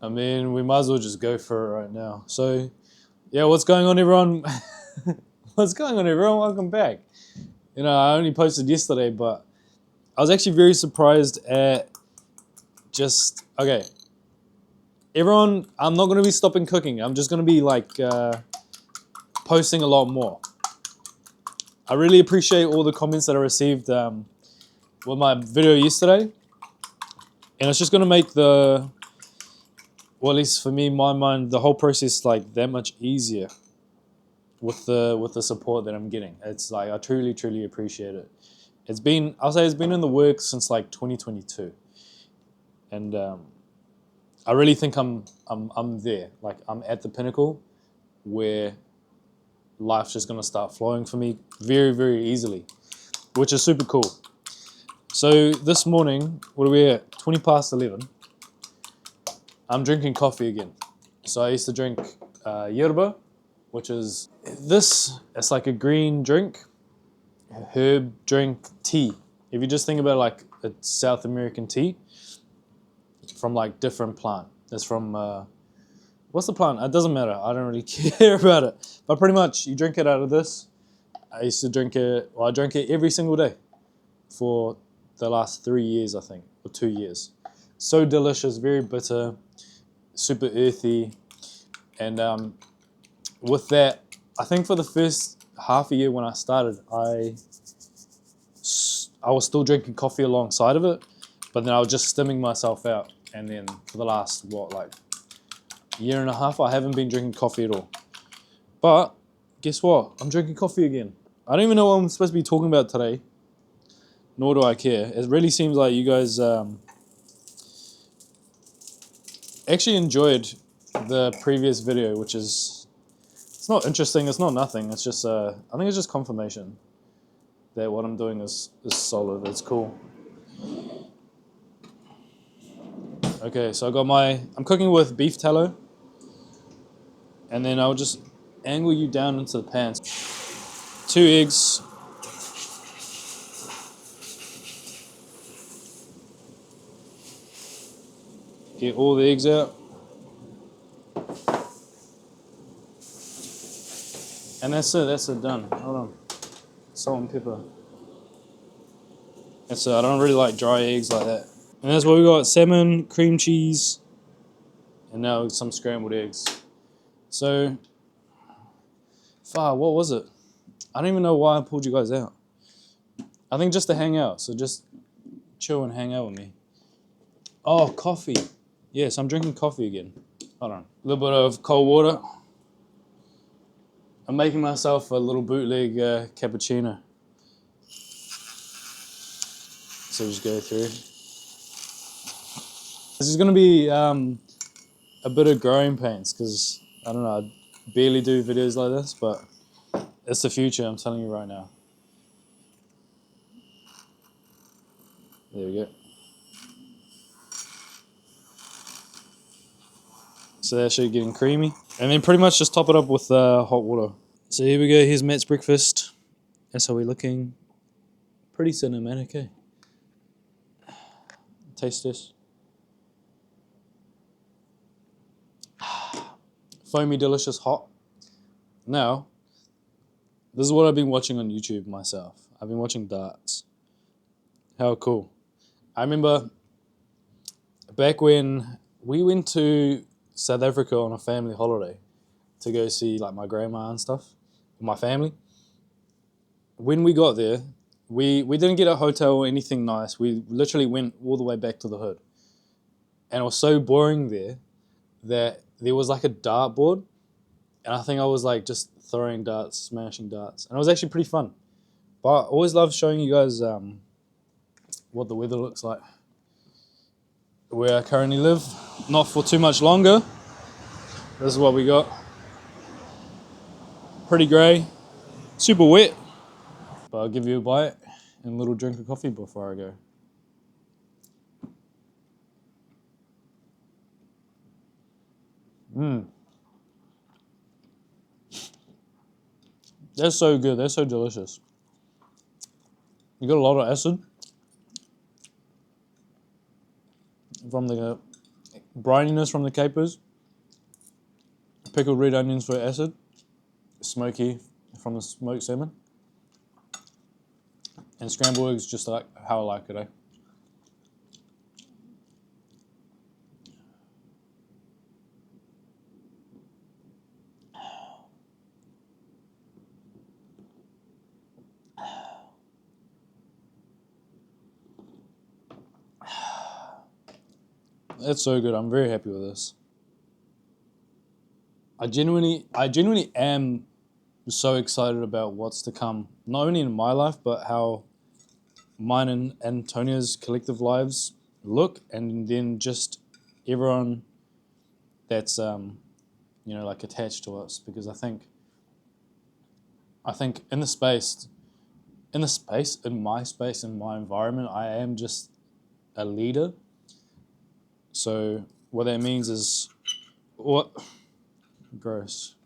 I mean, we might as well just go for it right now. So, yeah, what's going on, everyone? What's going on, everyone? Welcome back. You know, I only posted yesterday, but I was actually very surprised at just, okay, everyone, I'm not going to be stopping cooking. I'm just going to be like posting a lot more. I really appreciate all the comments that I received with my video yesterday. And it's just going to make the, well, at least for me, in my mind, the whole process like that much easier with the support that I'm getting. It's like I truly appreciate it. It's been, I'll say it's been in the works since like 2022, and I really think I'm there. Like I'm at the pinnacle where life's just gonna start flowing for me very easily, which is super cool. So this morning, what are we at? 20 past 11. I'm drinking coffee again. So I used to drink yerba, which is this. It's like a green drink, herb drink tea. If you just think about it like a South American tea from like different plant. It's from what's the plant? It doesn't matter. I don't really care about it. But pretty much you drink it out of this. I used to drink it. Well, I drank it every single day for the last 3 years, I think, or 2 years. So delicious, very bitter, super earthy, and with that, I think for the first half a year when I started, I was still drinking coffee alongside of it, but then I was just stimming myself out. And then for the last, what, like year and a half, I haven't been drinking coffee at all. But guess what? I'm drinking coffee again. I don't even know what I'm supposed to be talking about today, nor do I care. It really seems like you guys actually enjoyed the previous video, which is, it's not interesting, it's not nothing, it's just, I think it's just confirmation that what I'm doing is solid, it's cool. Okay, so I got I'm cooking with beef tallow, and then I'll just angle you down into the pan. 2 eggs. Get all the eggs out. And that's it, done. Hold on. Salt and pepper. That's it, I don't really like dry eggs like that. And that's what we got: salmon, cream cheese, and now some scrambled eggs. So, what was it? I don't even know why I pulled you guys out. I think just to hang out, so just chill and hang out with me. Oh, coffee. Yes, I'm drinking coffee again. Hold on. A little bit of cold water. I'm making myself a little bootleg cappuccino. So just go through. This is going to be a bit of growing pains because, I don't know, I barely do videos like this, but it's the future, I'm telling you right now. There we go. So that's actually getting creamy. And then pretty much just top it up with hot water. So here we go, here's Matt's breakfast. That's how we're looking. Pretty cinematic, eh? Taste this. Foamy, delicious, hot. Now, this is what I've been watching on YouTube myself. I've been watching darts. How cool. I remember back when we went to South Africa on a family holiday to go see like my grandma and stuff, my family. When we got there, we didn't get a hotel or anything nice. We literally went all the way back to the hood. And it was so boring there that there was like a dart board, and I think I was like just throwing darts, smashing darts. And it was actually pretty fun. But I always love showing you guys what the weather looks like where I currently live. Not for too much longer. This is what we got. Pretty grey, super wet. But I'll give you a bite and a little drink of coffee before I go. They're so good, they're so delicious. You got a lot of acid from the brininess from the capers, pickled red onions for acid, smoky from the smoked salmon, and scrambled eggs just like how I like it, eh? It's so good. I'm very happy with this. I genuinely am so excited about what's to come, not only in my life, but how mine and Antonia's collective lives look, and then just everyone that's like attached to us. Because I think in the space, in my space, in my environment, I am just a leader. So what that means is what gross.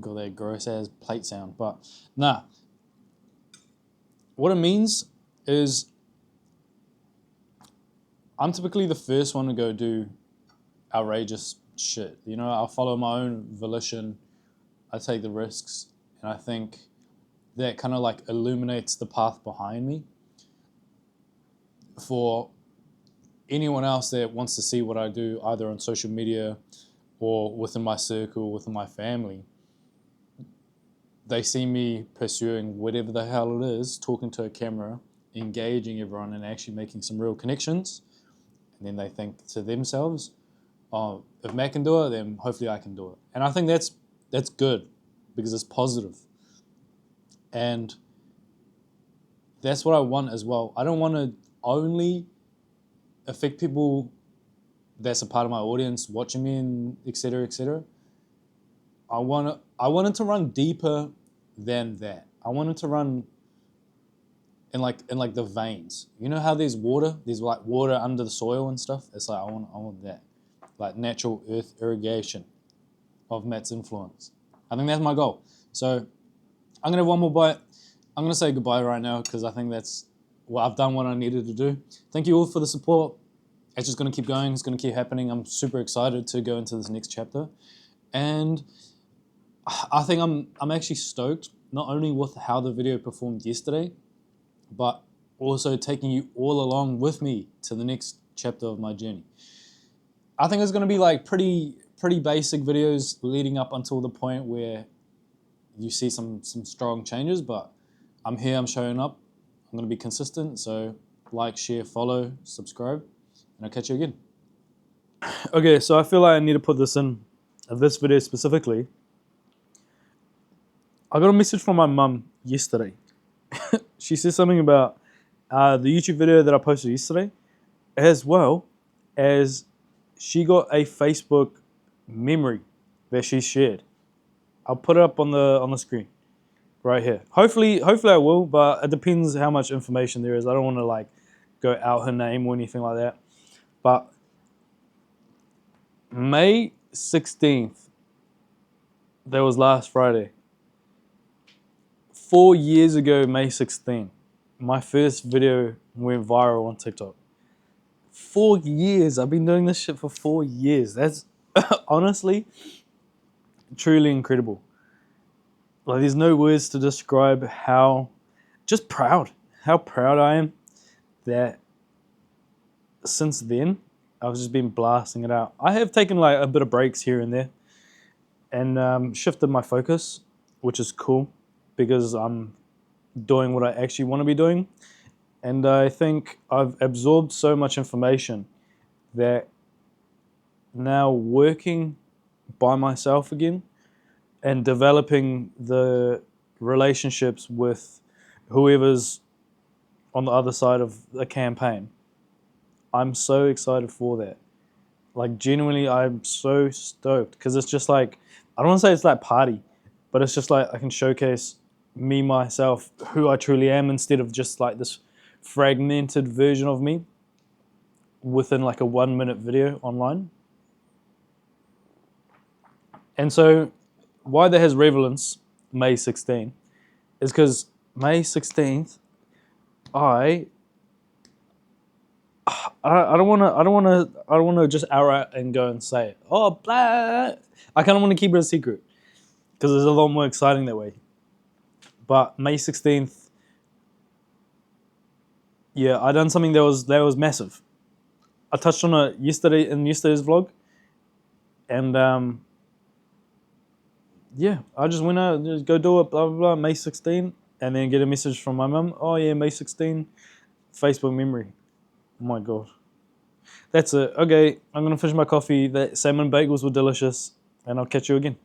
Got that gross ass plate sound, but nah. What it means is I'm typically the first one to go do outrageous shit. You know, I'll follow my own volition. I take the risks, and I think that kind of like illuminates the path behind me for anyone else that wants to see what I do, either on social media or within my circle, within my family. They see me pursuing whatever the hell it is, talking to a camera, engaging everyone, and actually making some real connections. And then they think to themselves, oh, if Matt can do it, then hopefully I can do it. And I think that's good because it's positive. And that's what I want as well. I don't want to only affect people that's a part of my audience watching me, and et cetera, et cetera. I wanted to run deeper than that. I wanted to run in like the veins. You know how there's like water under the soil and stuff? It's like I want that. Like natural earth irrigation of Matt's influence. I think that's my goal. So I'm gonna have one more bite. I'm gonna say goodbye right now because I think I've done what I needed to do. Thank you all for the support. It's just gonna keep going. It's gonna keep happening. I'm super excited to go into this next chapter, and I think I'm actually stoked not only with how the video performed yesterday, but also taking you all along with me to the next chapter of my journey. I think it's gonna be like pretty basic videos leading up until the point where you see some strong changes, but I'm here, I'm showing up, I'm going to be consistent, so like, share, follow, subscribe, and I'll catch you again. Okay, so I feel like I need to put this in this video specifically. I got a message from my mum yesterday. She said something about the YouTube video that I posted yesterday, as well as she got a Facebook memory that she shared. I'll put it up on the screen right here. Hopefully I will, but it depends how much information there is. I don't want to like go out her name or anything like that. But May 16th, that was last Friday. 4 years ago, May 16th, my first video went viral on TikTok. 4 years. I've been doing this shit for 4 years. That's honestly truly incredible. Like, there's no words to describe how proud I am that since then I've just been blasting it out. I have taken like a bit of breaks here and there and shifted my focus, which is cool because I'm doing what I actually want to be doing. And I think I've absorbed so much information that now working by myself again and developing the relationships with whoever's on the other side of the campaign, I'm so excited for that. Like, genuinely, I'm so stoked because it's just like, I don't want to say it's like party, but it's just like I can showcase me, myself, who I truly am, instead of just like this fragmented version of me within like a 1 minute video online. And so why that has relevance, May 16th, is because May 16th, I I don't wanna just outright and go and say, oh, blah. I kind of want to keep it a secret because it's a lot more exciting that way. But May 16th, yeah, I done something that was massive. I touched on it yesterday in yesterday's vlog, and yeah, I just went out, just go do it, blah blah blah, May 16, and then get a message from my mum. Oh yeah, May 16, Facebook memory. Oh my god, that's it. Okay, I'm gonna finish my coffee. That salmon bagels were delicious, and I'll catch you again.